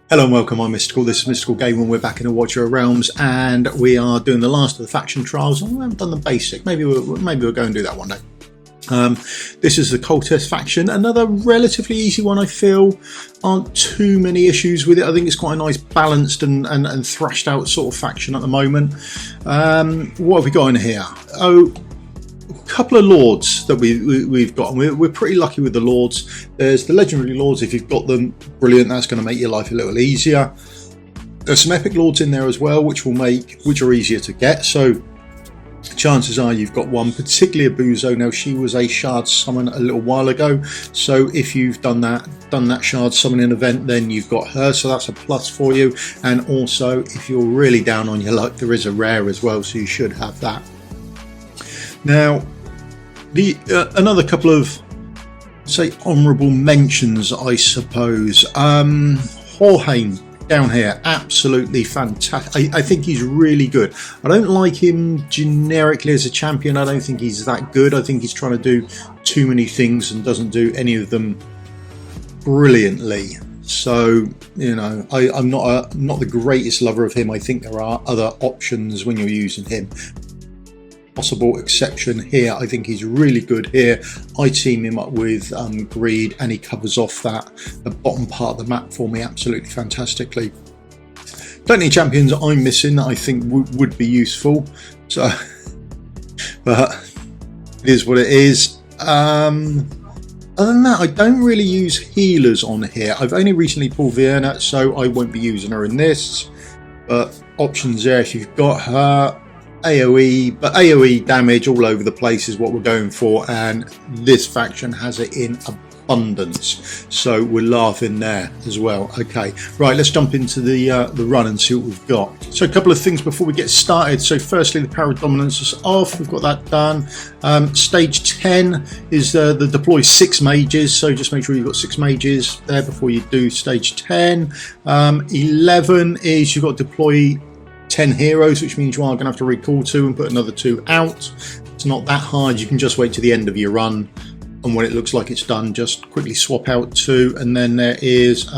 Hello and welcome, I'm Misstical. This is Misstical Gaming. We're back in the Watcher of Realms and we are doing the last of the faction trials. We haven't done the basic. Maybe we'll go and do that one day. This is the Cultists Faction, another relatively easy one. I feel aren't too many issues with it. I think it's quite a nice balanced and thrashed out sort of faction at the moment. What have we got in here? Oh, a couple of lords that we've got, and we're pretty lucky with the lords. There's the legendary lords. If you've got them, brilliant, that's going to make your life a little easier. There's some epic lords in there as well, which are easier to get, so chances are you've got one, particularly a Buzo. Now, she was a shard summon a little while ago, so if you've done that shard summoning event, then you've got her, so that's a plus for you. And also, if you're really down on your luck, there is a rare as well, so you should have that. Now, another couple of, say, honourable mentions, I suppose. Jorge down here, absolutely fantastic. I think he's really good. I don't like him generically as a champion. I don't think he's that good. I think he's trying to do too many things and doesn't do any of them brilliantly. So, you know, I'm not the greatest lover of him. I think there are other options when you're using him. Possible exception here. I think he's really good here. I team him up with Greed, and he covers off the bottom part of the map for me absolutely fantastically. Plenty of champions I'm missing that I think would be useful. So, but it is what it is. Other than that, I don't really use healers on here. I've only recently pulled Vienna, so I won't be using her in this. But options there if you've got her. AoE, but AoE damage all over the place is what we're going for, and this faction has it in abundance, so we're laughing there as well. Okay, right, let's jump into the run and see what we've got. So a couple of things before we get started. So firstly, the power dominance is off. We've got that done. Stage 10 is the deploy 6 mages, so just make sure you've got 6 mages there before you do stage 10. 11 is you've got to deploy 10 heroes, which means you are going to have to recall 2 and put another 2 out. It's not that hard. You can just wait to the end of your run, and when it looks like it's done, just quickly swap out 2. And then there is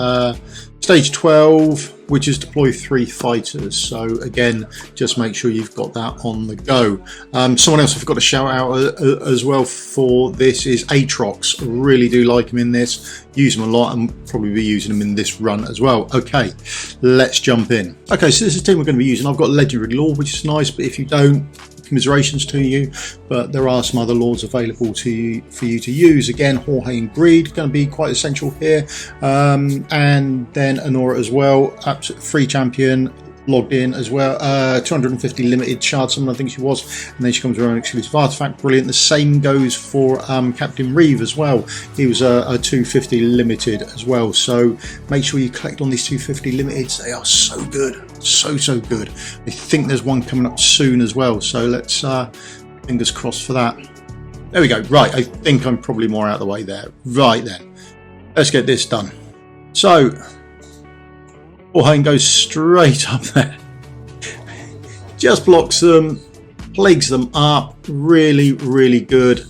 stage 12, which is deploy 3 fighters. So again, just make sure you've got that on the go. Someone else I've got to shout out as well for this is Aatrox. Really do like him in this. Use him a lot and probably be using him in this run as well. Okay, let's jump in. Okay, so this is the team we're going to be using. I've got Legendary Lord, which is nice, but if you don't, commiserations to you, but there are some other lords available for you to use. Again, Jorge and Greed going to be quite essential here, and then Honora as well, absolute free champion, logged in as well. 250 limited shard summon, I think she was, and then she comes around exclusive artifact. Brilliant. The same goes for Captain Reeve as well. He was a 250 limited as well, so make sure you collect on these 250 limiteds. They are so good, so good. I think there's one coming up soon as well, so let's fingers crossed for that. There we go. Right, I think I'm probably more out of the way there. Right then, let's get this done. So Jorge goes straight up there, just blocks them, plagues them up. Really good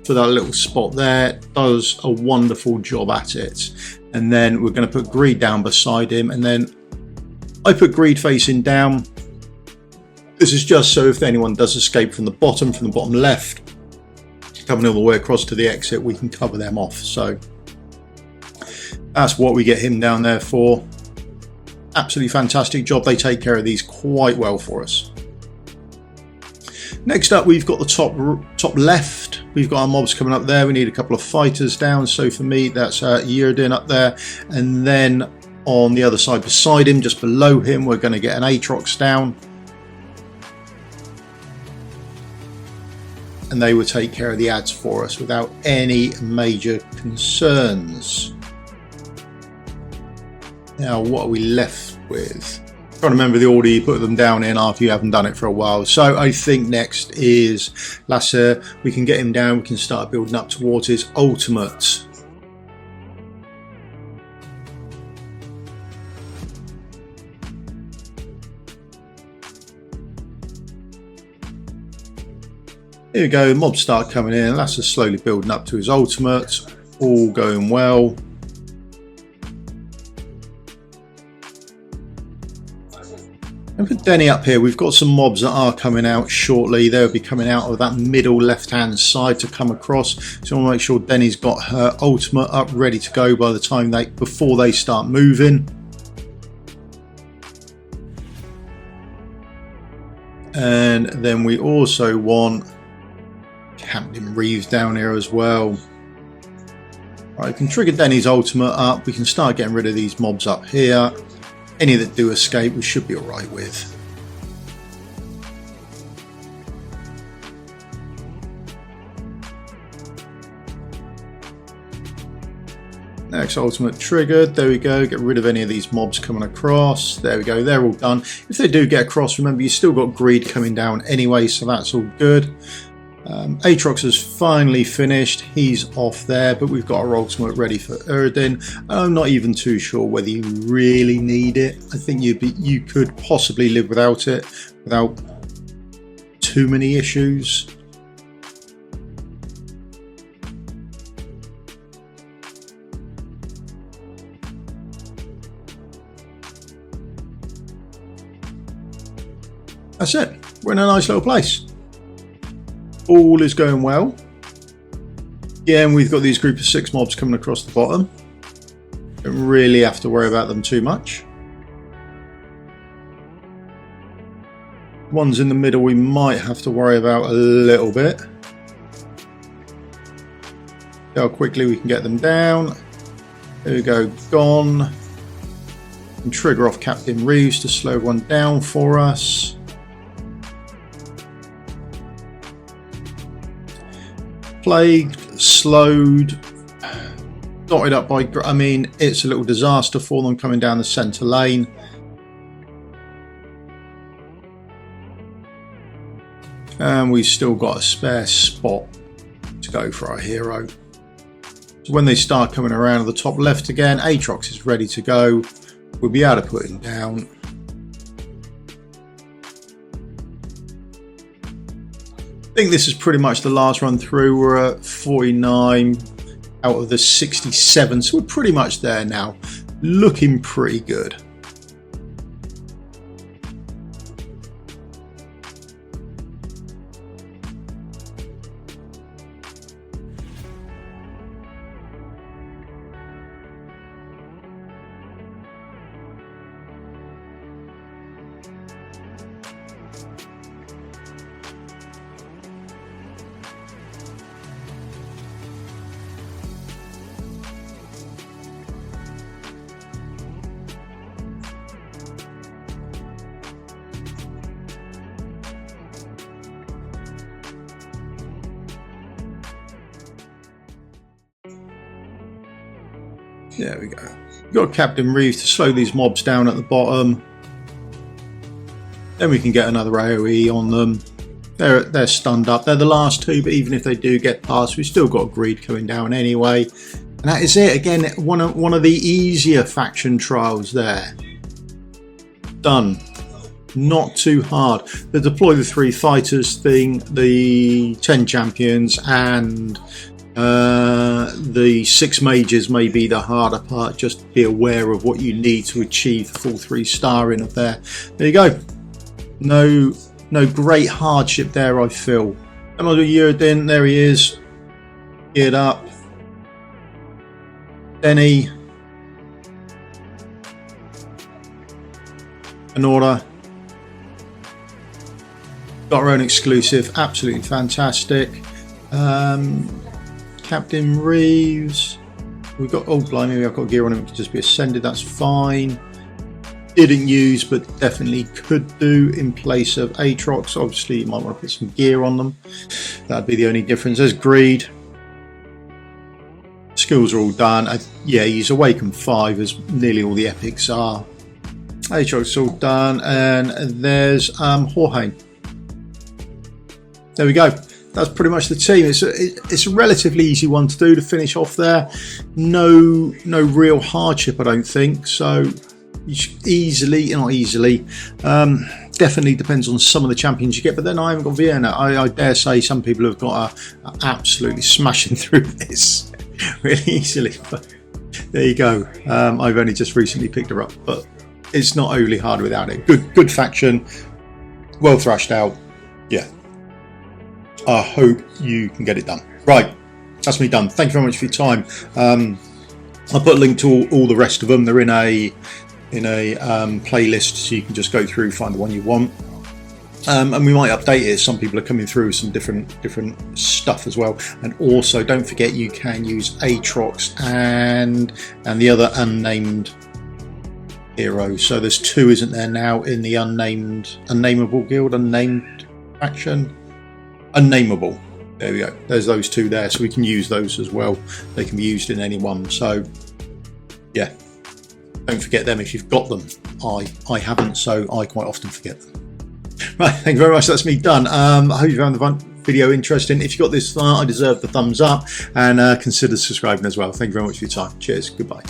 for that little spot there. Does a wonderful job at it. And then we're going to put Greed down beside him, and then I put Greed facing down. This is just so if anyone does escape from the bottom left, coming all the way across to the exit, we can cover them off. So that's what we get him down there for. Absolutely fantastic job. They take care of these quite well for us. Next up, we've got the top left. We've got our mobs coming up there. We need a couple of fighters down. So for me, that's Yerdin up there. And then on the other side beside him, just below him, we're going to get an Aatrox down. And they will take care of the ads for us without any major concerns. Now, what are we left with? I'm trying to remember the order you put them down in after you haven't done it for a while. So I think next is Lasser. We can get him down. We can start building up towards his ultimate. Here we go. Mobs start coming in. Lasser's slowly building up to his ultimate. All going well. And put Denny up here. We've got some mobs that are coming out shortly. They'll be coming out of that middle left-hand side to come across. So I want to make sure Denny's got her ultimate up, ready to go by the time before they start moving. And then we also want Captain Reeves down here as well. Right, we can trigger Denny's ultimate up. We can start getting rid of these mobs up here. Any that do escape, we should be alright with. Next ultimate triggered. There we go. Get rid of any of these mobs coming across. There we go. They're all done. If they do get across, remember, you've still got greed coming down anyway, so that's all good. Aatrox has finally finished. He's off there, but we've got our ultimate ready for Erdin. I'm not even too sure whether you really need it. I think you could possibly live without it without too many issues. That's it. We're in a nice little place. All is going well. Yeah, and we've got these group of 6 mobs coming across the bottom. Don't really have to worry about them too much. Ones in the middle we might have to worry about a little bit. See how quickly we can get them down. There we go, gone. And trigger off Captain Reeves to slow one down for us. Plagued, slowed, dotted up by, I mean, it's a little disaster for them coming down the centre lane. And we've still got a spare spot to go for our hero. So when they start coming around at the top left again, Aatrox is ready to go. We'll be able to put him down. I think this is pretty much the last run through. We're at 49 out of the 67, so we're pretty much there now. Looking pretty good. There we go. We've got Captain Reeves to slow these mobs down at the bottom. Then we can get another AoE on them. They're stunned up. They're the last 2, but even if they do get past, we've still got greed coming down anyway. And that is it. Again, one of the easier faction trials there. Done. Not too hard. The deploy the 3 fighters thing, the 10 champions, and the 6 mages may be the harder part. Just be aware of what you need to achieve the full 3-star in of there. There you go. No great hardship there, I feel. Another Erdin, there he is. Geared up. Denny. Anora. Got our own exclusive. Absolutely fantastic. Captain Reeves. We've got, oh blimey, I've got gear on him. It could just be ascended, that's fine. Didn't use, but definitely could do in place of Aatrox. Obviously, you might want to put some gear on them. That'd be the only difference. There's greed. Skills are all done. Yeah, he's awakened 5, as nearly all the epics are. Aatrox is all done, and there's Jorge. There we go. That's pretty much the team. It's a relatively easy one to do to finish off there. No real hardship, I don't think. So you should easily, not easily, definitely depends on some of the champions you get. But then I haven't got Vienna. I dare say some people have got absolutely smashing through this really easily. But there you go. I've only just recently picked her up, but it's not overly hard without it. Good faction, well thrashed out. Yeah, I hope you can get it done. Right, that's me done. Thank you very much for your time. I'll put a link to all the rest of them. They're in a playlist, so you can just go through, find the one you want. And we might update it. Some people are coming through with some different stuff as well. And also, don't forget you can use Aatrox and the other unnamed hero. So there's 2, isn't there now, in the Unnamable guild, unnamed faction, Unnamable. There we go. There's those 2 there, so we can use those as well. They can be used in any one. So yeah, don't forget them if you've got them. I haven't, so I quite often forget them. Right, thank you very much. That's me done. I hope you found the video interesting. If you got this far, I deserve the thumbs up, and consider subscribing as well. Thank you very much for your time. Cheers. Goodbye.